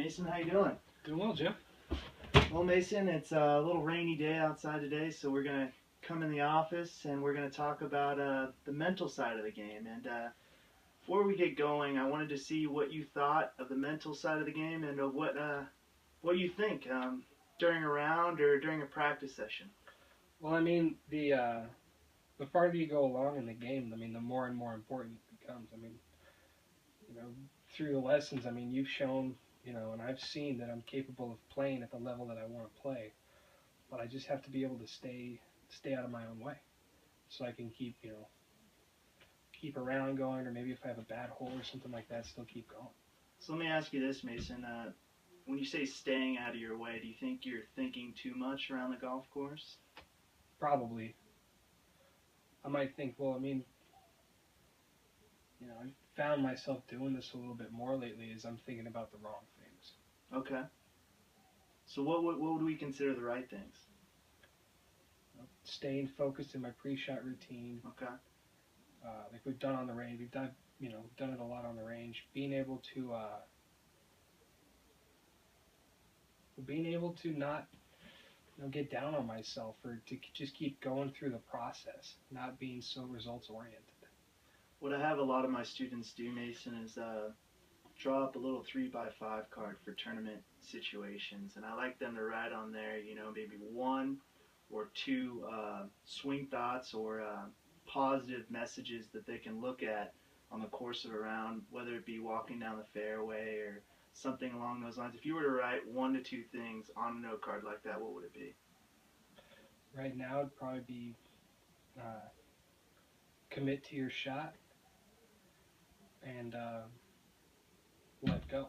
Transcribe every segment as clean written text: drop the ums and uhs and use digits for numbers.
Mason, how you doing? Doing well, Geoff. Well, Mason, it's a little rainy day outside today, so we're going to come in the office and we're going to talk about the mental side of the game. And before we get going, I wanted to see what you thought of the mental side of the game and what you think during a round or during a practice session. Well, I mean, the farther you go along in the game, I mean, the more and more important it becomes. I mean, through the lessons, I mean, you've shown, and I've seen that I'm capable of playing at the level that I want to play, but I just have to be able to stay out of my own way, so I can keep a round going, or maybe if I have a bad hole or something like that, still keep going. So let me ask you this, Mason. When you say staying out of your way, do you think you're thinking too much around the golf course? Probably. I might think, well, I mean, I found myself doing this a little bit more lately is I'm thinking about the wrong things. Okay. So what would we consider the right things? Staying focused in my pre-shot routine. Okay. Like we've done on the range, we've done it a lot on the range. Being able to not get down on myself, or to just keep going through the process, not being so results oriented. What I have a lot of my students do, Mason, is draw up a little 3x5 card for tournament situations, and I like them to write on there, maybe one or two swing thoughts or positive messages that they can look at on the course of a round, whether it be walking down the fairway or something along those lines. If you were to write 1 to 2 things on a note card like that, what would it be? Right now, it'd probably be commit to your shot and let go.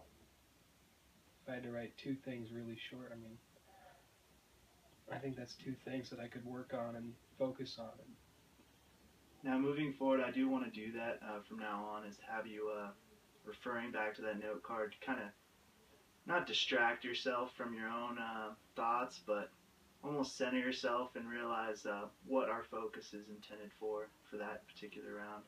If I had to write 2 things really short, I mean, I think that's 2 things that I could work on and focus on. Now, moving forward, I do want to do that from now on, is have you referring back to that note card to kind of not distract yourself from your own thoughts, but almost center yourself and realize what our focus is intended for that particular round.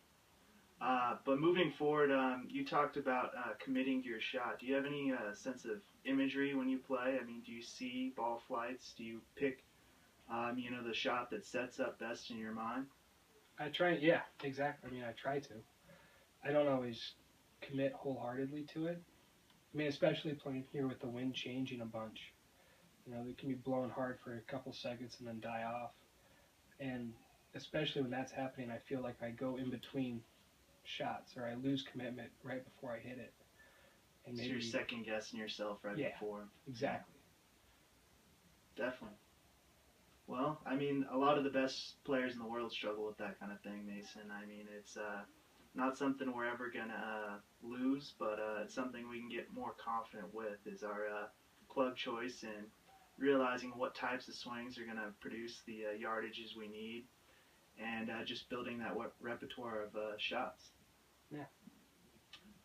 But moving forward, you talked about committing to your shot. Do you have any sense of imagery when you play? I mean, do you see ball flights? Do you pick, the shot that sets up best in your mind? I try, yeah, exactly. I mean, I try to. I don't always commit wholeheartedly to it. I mean, especially playing here with the wind changing a bunch. They can be blowing hard for a couple seconds and then die off. And especially when that's happening, I feel like I go in between shots, or I lose commitment right before I hit it. And maybe, so you're second guessing yourself right before. Exactly. Definitely. Well, I mean, a lot of the best players in the world struggle with that kind of thing, Mason. I mean, it's not something we're ever going to lose, but it's something we can get more confident with, is our club choice and realizing what types of swings are going to produce the yardages we need, and just building that repertoire of shots. Yeah.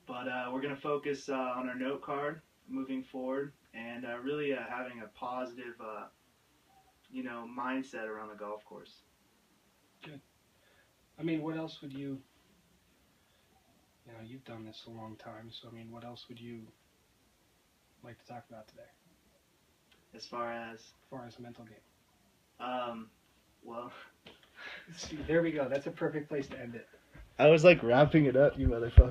But we're going to focus on our note card moving forward, and really having a positive mindset around the golf course. Good. I mean, what else would you, you've done this a long time, so I mean, what else would you like to talk about today? As far as the mental game. Well, see, there we go. That's a perfect place to end it. I was like wrapping it up, you motherfucker.